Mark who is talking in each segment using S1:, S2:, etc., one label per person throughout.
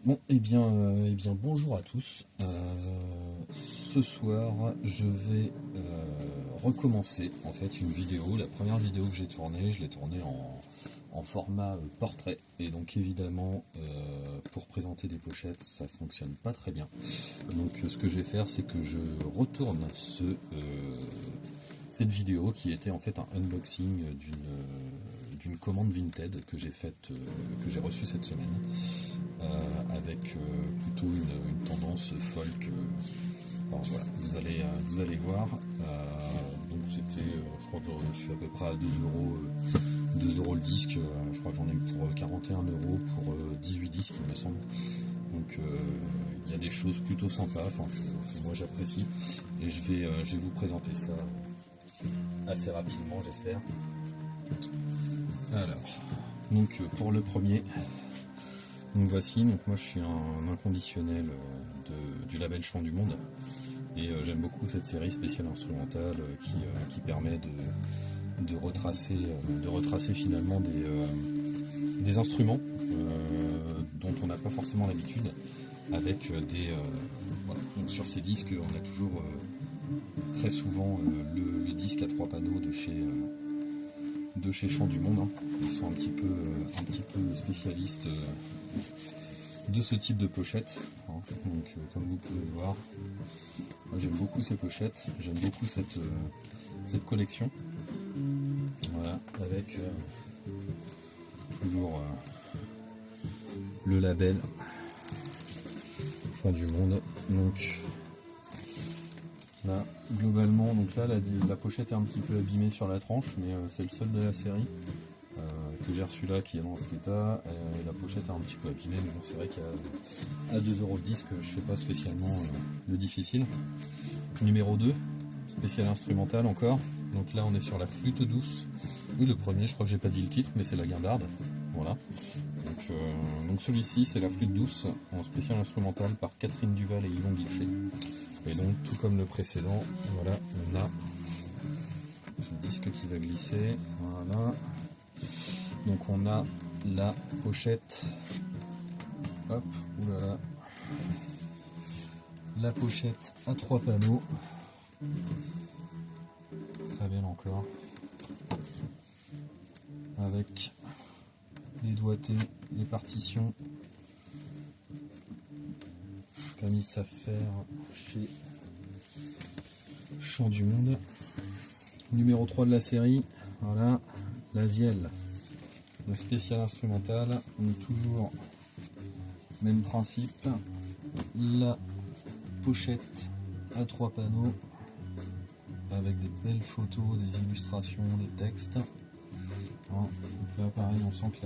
S1: Bon, bonjour à tous. Ce soir, je vais recommencer en fait une vidéo. La première vidéo que j'ai tournée, je l'ai tournée en format portrait. Et donc évidemment, pour présenter des pochettes, ça fonctionne pas très bien. Donc ce que je vais faire, c'est que je retourne cette vidéo qui était en fait un unboxing d'une commande Vinted que j'ai faite, que j'ai reçue cette semaine. Avec plutôt une tendance folk. Enfin, voilà, vous allez voir. Donc c'était, je crois que je suis à peu près à 2 euros le disque. Je crois que j'en ai eu pour 41 euros pour 18 disques, il me semble. Donc il y a des choses plutôt sympas, que moi j'apprécie. Et je vais vous présenter ça assez rapidement, j'espère. Alors, donc pour le premier. Donc voici, moi je suis un inconditionnel du label Chant du Monde et j'aime beaucoup cette série spéciale instrumentale qui permet de retracer finalement des instruments dont on n'a pas forcément l'habitude avec voilà. Donc sur ces disques on a toujours très souvent le disque à 3 panneaux de chez Chant du Monde. Ils sont un petit peu spécialistes de ce type de pochette. Donc comme vous pouvez le voir, moi, j'aime beaucoup ces pochettes, j'aime beaucoup cette collection. Voilà, avec toujours le label Chant du Monde. Donc là, globalement, donc là la pochette est un petit peu abîmée sur la tranche, mais c'est le seul de la série que j'ai reçu là qui est dans cet état. La pochette est un petit peu abîmée, mais bon, c'est vrai qu'à 2 euros le disque, je fais pas spécialement le difficile. Numéro 2, spécial instrumental encore. Donc là on est sur la flûte douce. Oui, le premier, je crois que j'ai pas dit le titre, mais c'est la guimbarde. Voilà. Donc celui-ci c'est la flûte douce en spécial instrumental par Catherine Duval et Yvon Guilcher. Et donc tout comme le précédent, voilà, on a le disque qui va glisser. Voilà. Donc on a la pochette. Hop, oulala. La pochette à 3 panneaux. Très bien encore. Avec les doigtés, les partitions. Comme ils savent faire chez Chant du Monde. Numéro 3 de la série. Voilà. La vielle. Le spécial instrumental. Donc toujours même principe. La pochette à 3 panneaux avec des belles photos, des illustrations, des textes. Donc là pareil, on sent que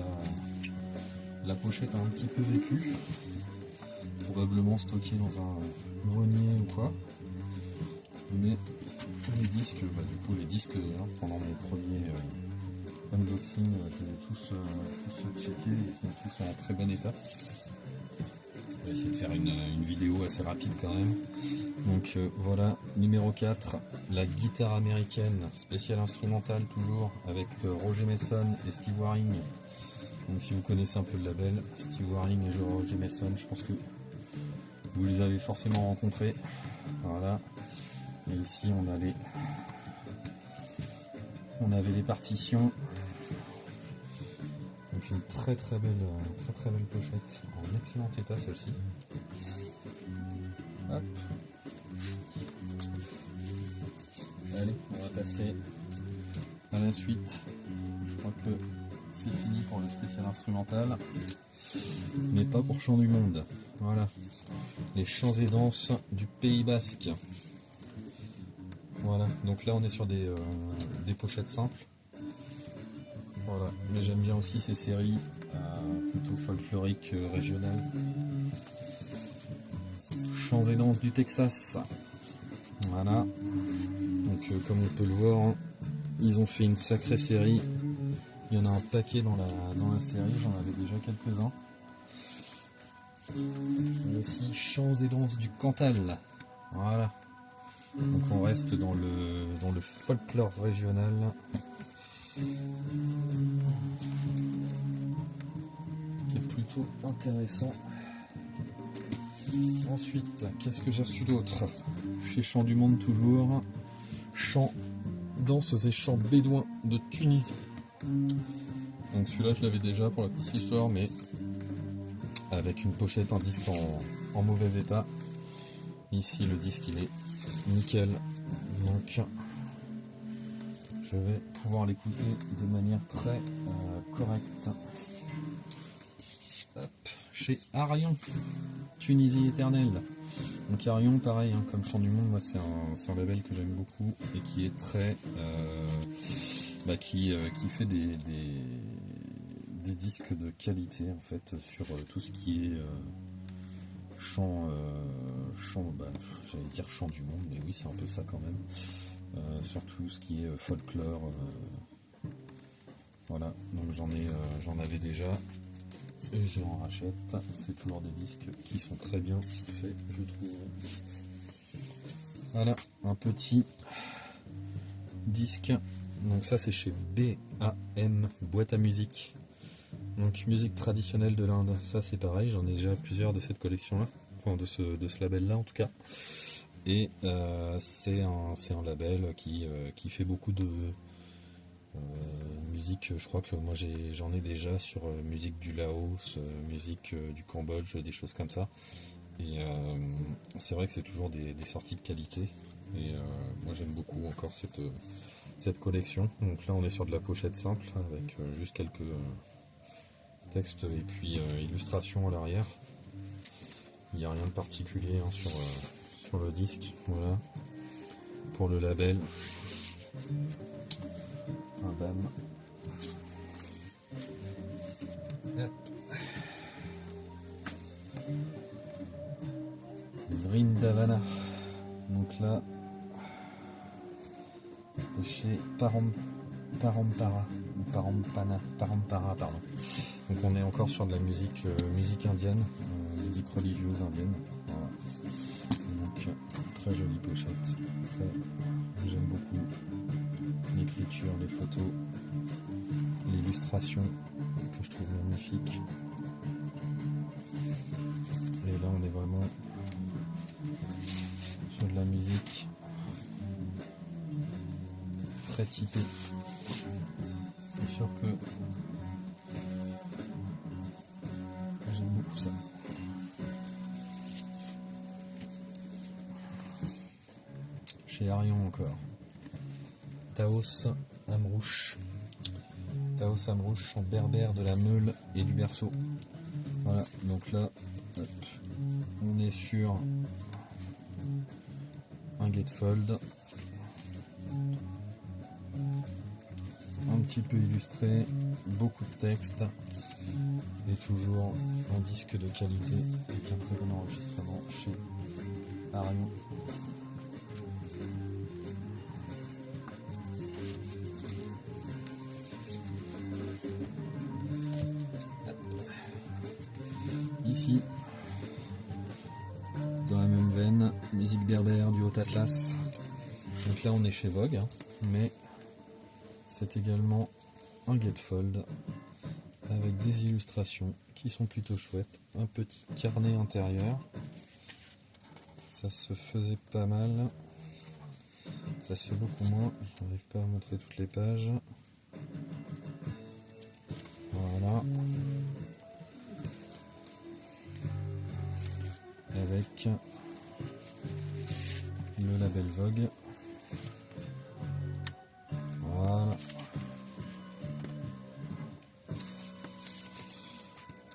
S1: la pochette a un petit peu vécu, probablement stockée dans un grenier ou quoi. Mais les disques, les disques pendant mon premier unboxing, je les ai tous checkés et ils sont en très bon état. Je vais essayer de faire une vidéo assez rapide quand même. Donc voilà, numéro 4, la guitare américaine, spéciale instrumentale toujours, avec Roger Mason et Steve Waring. Donc si vous connaissez un peu le label, Steve Waring et Roger Mason, je pense que vous les avez forcément rencontrés. Voilà. Et ici on avait les partitions. Donc une très belle pochette, en excellent état celle-ci. Hop. Allez, on va passer à la suite. Je crois que c'est fini pour le spécial instrumental, mais pas pour Chant du Monde. Voilà, les chants et danses du Pays Basque. Voilà, donc là on est sur des pochettes simples. Voilà, mais j'aime bien aussi ces séries plutôt folkloriques régionales. Chants et danses du Texas. Voilà. Donc comme on peut le voir, hein, ils ont fait une sacrée série. Il y en a un paquet dans la série, j'en avais déjà quelques-uns. Et aussi Chants et danses du Cantal. Voilà. Donc on reste dans le folklore régional. Qui est plutôt intéressant. Ensuite, qu'est-ce que j'ai reçu d'autre? Chez Chant du Monde toujours. Chant, danses et chants bédouins de Tunisie. Donc celui-là je l'avais déjà pour la petite histoire, mais avec une pochette, un disque en mauvais état. Ici le disque il est nickel, donc je vais pouvoir l'écouter de manière très correcte. Hop. Chez Arion, Tunisie éternelle. Donc Arion, pareil, hein, comme Chant du Monde, moi c'est un label que j'aime beaucoup et qui est très, qui fait des disques de qualité en fait sur tout ce qui est chant, j'allais dire Chant du Monde, mais oui c'est un peu ça quand même. Sur tout ce qui est folklore, voilà. Donc j'en avais déjà. Et je en rachète, c'est toujours des disques qui sont très bien faits, je trouve. Voilà, un petit disque. Donc ça c'est chez BAM, boîte à musique. Donc musique traditionnelle de l'Inde. Ça c'est pareil, j'en ai déjà plusieurs de cette collection-là, enfin de ce label-là en tout cas. Et c'est un label qui fait beaucoup de musique, je crois que moi j'en ai déjà sur musique du Laos, musique du Cambodge, des choses comme ça. Et c'est vrai que c'est toujours des sorties de qualité. Et moi j'aime beaucoup encore cette collection. Donc là on est sur de la pochette simple avec juste quelques textes et puis illustrations à l'arrière. Il n'y a rien de particulier hein, sur le disque. Voilà. Pour le label. Un BAM. Vrindavana. Donc là, chez Parampara, Parampara, pardon. Donc on est encore sur de la musique indienne, musique religieuse indienne. Voilà. Donc très jolie pochette, j'aime beaucoup l'écriture, les photos, l'illustration que je trouve magnifique. Et là on est vraiment sur de la musique très typée. C'est sûr que j'aime beaucoup ça. Chez Arion encore. Taos Amrouche. Taos Amrouche en berbère de la Meule et du Berceau. Voilà, donc là, hop, on est sur un gatefold. Un petit peu illustré, beaucoup de texte et toujours un disque de qualité avec un très bon enregistrement chez Arion. Ici, dans la même veine, musique berbère du Haut-Atlas. Donc là on est chez Vogue, hein, mais c'est également un gatefold avec des illustrations qui sont plutôt chouettes. Un petit carnet intérieur. Ça se faisait pas mal. Ça se fait beaucoup moins. Je n'arrive pas à montrer toutes les pages. Voilà. Avec le label Vogue. Voilà.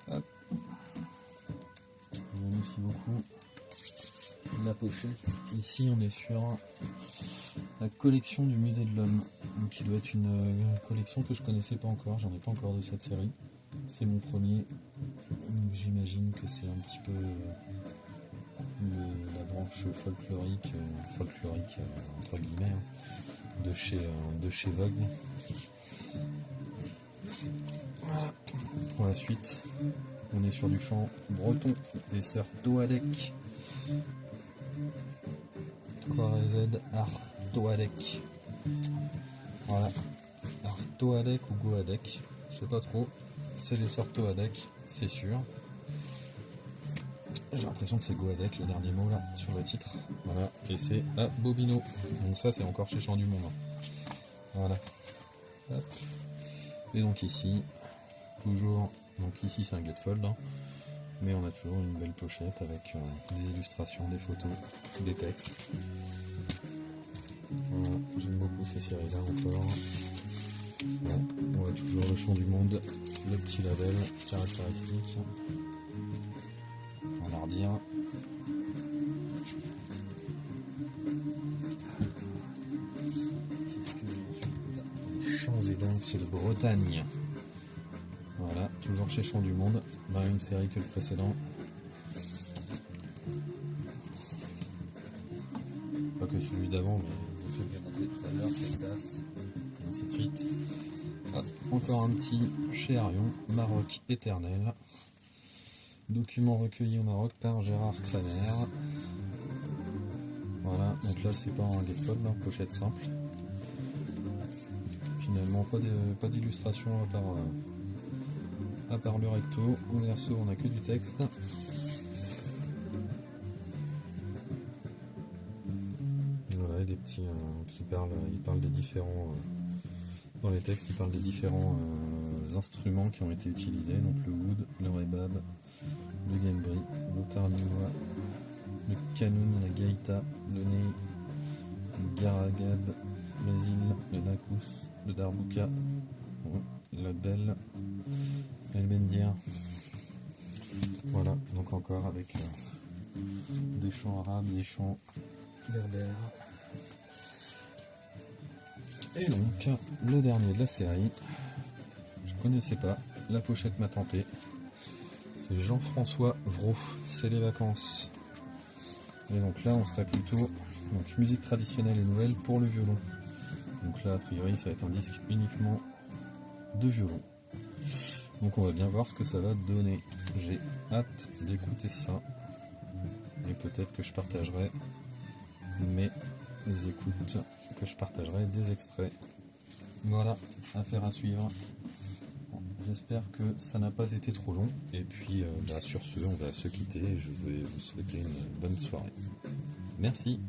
S1: Hop. J'aime aussi beaucoup la pochette. Ici on est sur la collection du musée de l'homme, qui doit être une collection que je connaissais pas encore, j'en ai pas encore de cette série. C'est mon premier. J'imagine que c'est un petit peu la branche folklorique entre guillemets, hein, de chez Vogue. Voilà. Pour la suite, on est sur du chant breton des sœurs Toadek. Korezed Artoadek. Voilà. Artoadek ou Goadek, je sais pas trop. C'est les sœurs Toadek, c'est sûr. J'ai l'impression que c'est Goadec le dernier mot là sur le titre. Voilà, et c'est à Bobino. Donc ça c'est encore chez Chant du Monde. Voilà. Hop. Et donc ici, toujours, donc ici c'est un gatefold, hein, mais on a toujours une belle pochette avec des illustrations, des photos, des textes. Voilà, j'aime beaucoup ces séries-là encore. Bon, on a toujours le Chant du Monde, le petit label caractéristique. On va redire. Les Champs et Lynx de Bretagne. Voilà, toujours chez Chant du Monde, dans la même série que le précédent. Pas que celui d'avant, mais celui que j'ai montré tout à l'heure, Texas, et ainsi de suite. Ah, encore un petit chez Arion, Maroc éternel. Document recueilli au Maroc par Gérard Kramer. Voilà, donc là c'est pas un gatefold, hein, pochette simple. Finalement pas d'illustration à part le recto. Au verso on a que du texte. Voilà, des petits ils parlent des différents dans les textes, ils parlent des différents instruments qui ont été utilisés, donc le wood, le rebab, le gambri, le tarlinois, le canoun, la gaïta, le ney, le garagab, le zil, le nakous, le darbouka, la belle, le bendir. Voilà, donc encore avec des chants arabes, des chants berbères. Et donc, le dernier de la série, je connaissais pas, la pochette m'a tenté. C'est Jean-François Vraud, c'est les vacances. Et donc là, on serait plutôt donc, musique traditionnelle et nouvelle pour le violon. Donc là, a priori, ça va être un disque uniquement de violon. Donc on va bien voir ce que ça va donner. J'ai hâte d'écouter ça. Et peut-être que je partagerai mes écoutes, que je partagerai des extraits. Voilà, affaire à suivre. J'espère que ça n'a pas été trop long. Et puis sur ce, on va se quitter. Je vais vous souhaiter une bonne soirée. Merci.